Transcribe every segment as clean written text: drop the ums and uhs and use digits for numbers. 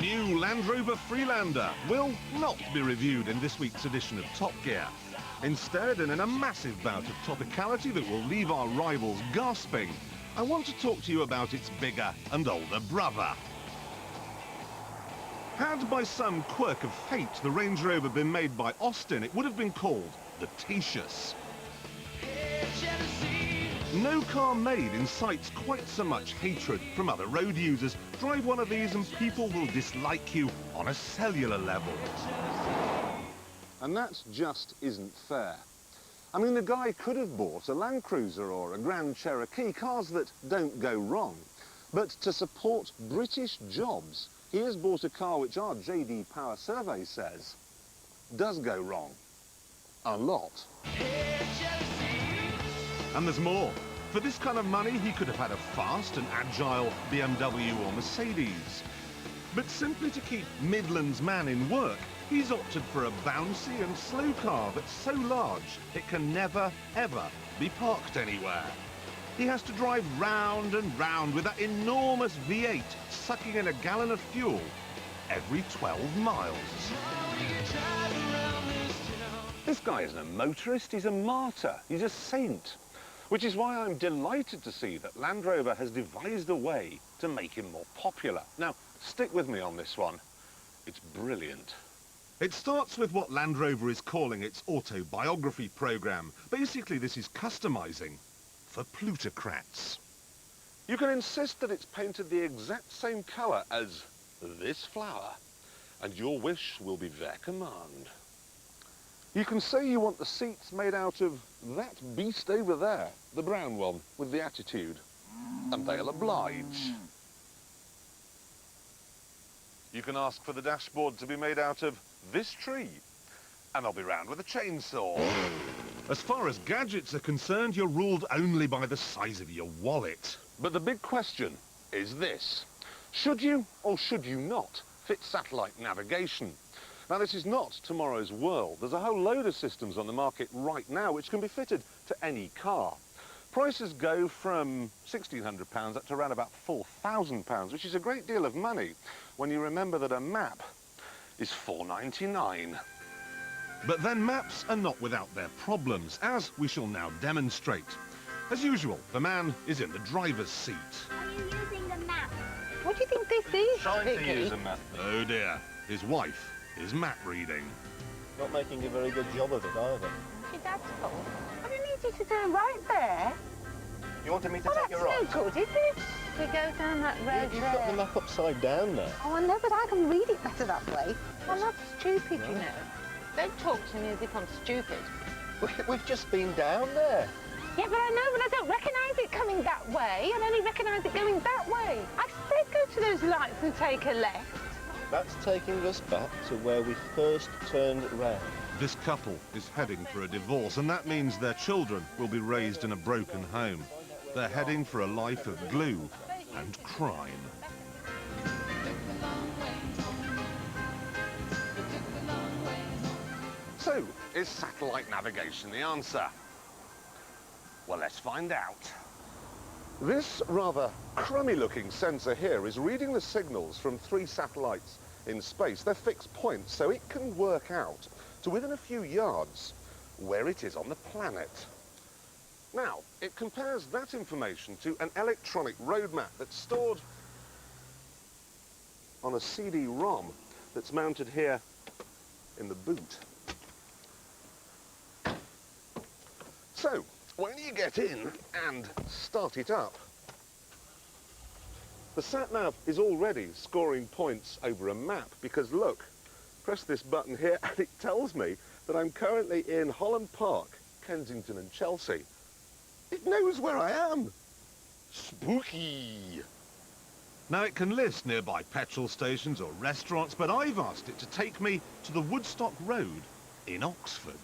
new Land Rover Freelander will not be reviewed in this week's edition of Top Gear. Instead, and in a massive bout of topicality that will leave our rivals gasping, I want to talk to you about its bigger and older brother. Had by some quirk of fate the Range Rover been made by Austin, it would have been called the Tatius. No car made incites quite so much hatred from other road users. Drive one of these and people will dislike you on a cellular level. And that just isn't fair. I mean, the guy could have bought a Land Cruiser or a Grand Cherokee, cars that don't go wrong. But to support British jobs, he has bought a car which our JD Power survey says does go wrong. A lot. And there's more. For this kind of money, he could have had a fast and agile BMW or Mercedes. But simply to keep Midland's man in work, he's opted for a bouncy and slow car that's so large it can never, ever be parked anywhere. He has to drive round and round with that enormous V8 sucking in a gallon of fuel every 12 miles. This guy isn't a motorist, he's a martyr, he's a saint. Which is why I'm delighted to see that Land Rover has devised a way to make him more popular. Now, stick with me on this one. It's brilliant. It starts with what Land Rover is calling its Autobiography program. Basically, this is customizing for plutocrats. You can insist that it's painted the exact same colour as this flower, and your wish will be their command. You can say you want the seats made out of that beast over there, the brown one with the attitude, and they'll oblige. You can ask for the dashboard to be made out of this tree, and they'll be round with a chainsaw. As far as gadgets are concerned, you're ruled only by the size of your wallet. But the big question is this: should you or should you not fit satellite navigation? Now, this is not tomorrow's world. There's a whole load of systems on the market right now which can be fitted to any car. Prices go from £1,600 up to around about £4,000, which is a great deal of money when you remember that a map is £4.99. But then maps are not without their problems, as we shall now demonstrate. As usual, the man is in the driver's seat. Are you using the map? What do you think this is, Trying to Vicky? use a map. Oh dear, his wife is map reading. Not making a very good job of it either. Your dad's fault. I didn't need you to turn right there. You wanted me to Well, take that's you right? no good, is it? We go down that road You've there. got the map upside down there. Oh, I know, but I can read it better that way. I'm not stupid, you know. Don't talk to me as if I'm stupid. We've just been down there. Yeah, but I know, but I don't recognise it coming that way. I only recognise it going that way. I said go to those lights and take a left. That's taking us back to where we first turned round. This couple is heading for a divorce, and that means their children will be raised in a broken home. They're heading for a life of glue and crime. So, is satellite navigation the answer? Well, let's find out. This rather crummy-looking sensor here is reading the signals from 3 satellites in space. They're fixed points, so it can work out to within a few yards where it is on the planet. Now, it compares that information to an electronic road map that's stored on a CD-ROM that's mounted here in the boot. So, when you get in and start it up, the sat-nav is already scoring points over a map because, look, press this button here and it tells me that I'm currently in Holland Park, Kensington and Chelsea. It knows where I am. Spooky. Now, it can list nearby petrol stations or restaurants, but I've asked it to take me to the Woodstock Road in Oxford.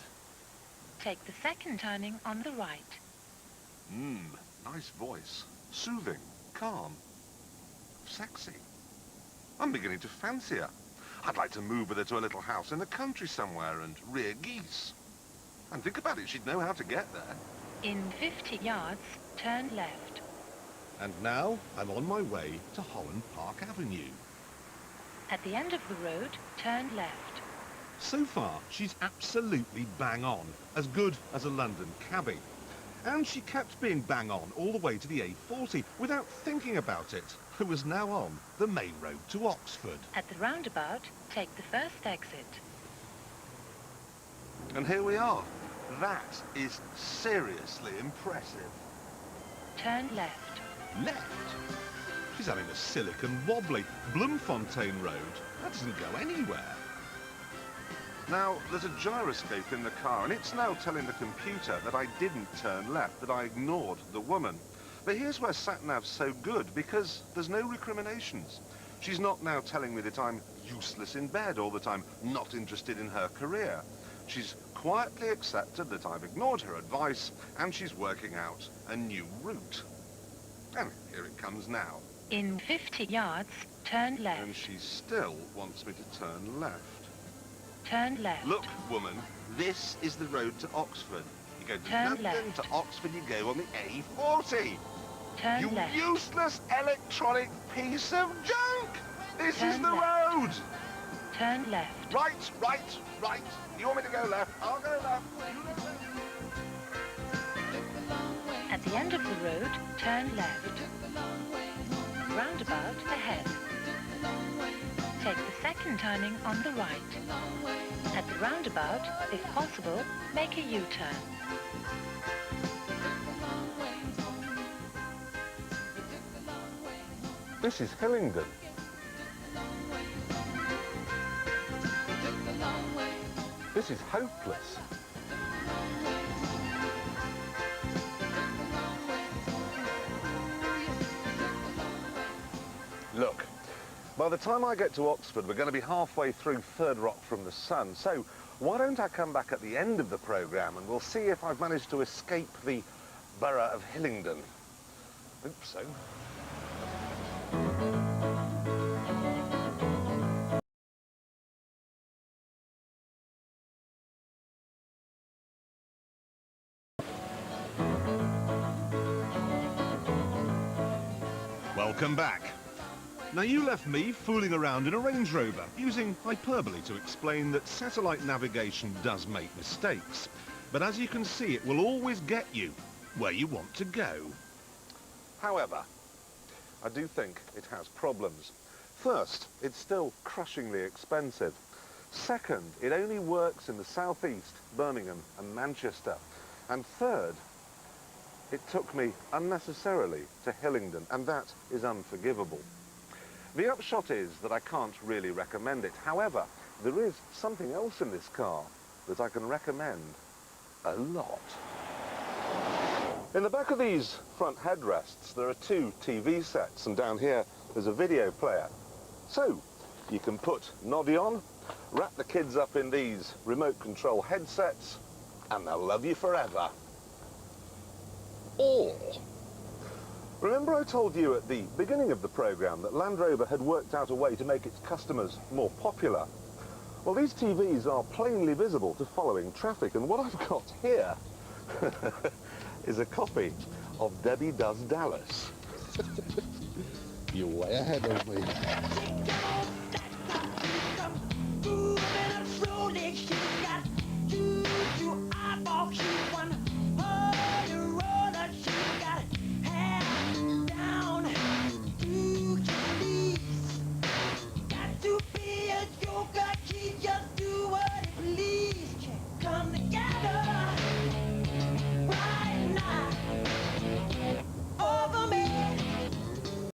Take the second turning on the right. Nice voice. Soothing, calm, sexy. I'm beginning to fancy her. I'd like to move with her to a little house in the country somewhere and rear geese. And think about it, she'd know how to get there. In 50 yards, turn left. And now I'm on my way to Holland Park Avenue. At the end of the road, turn left. So far, she's absolutely bang on, as good as a London cabbie. And she kept being bang on all the way to the A40 without thinking about it. I was now on the main road to Oxford. At the roundabout, take the first exit. And here we are. That is seriously impressive. Turn left. Left? She's having a silicon wobbly. Bloemfontein Road. That doesn't go anywhere. Now, there's a gyroscope in the car, and it's now telling the computer that I didn't turn left, that I ignored the woman. But here's where SatNav's so good, because there's no recriminations. She's not now telling me that I'm useless in bed or that I'm not interested in her career. She's quietly accepted that I've ignored her advice, and she's working out a new route. And here it comes now. In 50 yards, turn left. And she still wants me to turn left. Turn left. Look, woman, this is the road to Oxford. You go to Turn London, left. to Oxford, you go on the A40. Turn You left. useless electronic piece of junk! This is Turn the left. road! Turn left. Right, right, right. You want me to go left? I'll go left. You go left. At the end of the road, turn left. Roundabout ahead. Take the second turning on the right. At the roundabout, if possible, make a U-turn. This is Hillingdon. This is hopeless. Look, by the time I get to Oxford, we're going to be halfway through Third Rock from the Sun. So why don't I come back at the end of the programme and we'll see if I've managed to escape the borough of Hillingdon. Hope so. Welcome back. Now, you left me fooling around in a Range Rover, using hyperbole to explain that satellite navigation does make mistakes. But as you can see, it will always get you where you want to go. However, I do think it has problems. First, it's still crushingly expensive. Second, it only works in the southeast, Birmingham and Manchester. And third, it took me unnecessarily to Hillingdon, and that is unforgivable. The upshot is that I can't really recommend it. However, there is something else in this car that I can recommend a lot. In the back of these front headrests, there are two TV sets, and down here there's a video player. So, you can put Noddy on, wrap the kids up in these remote control headsets, and they'll love you forever. Or, remember I told you at the beginning of the programme that Land Rover had worked out a way to make its customers more popular? Well, these TVs are plainly visible to following traffic, and what I've got here is a copy of Debbie Does Dallas. You're way ahead of me.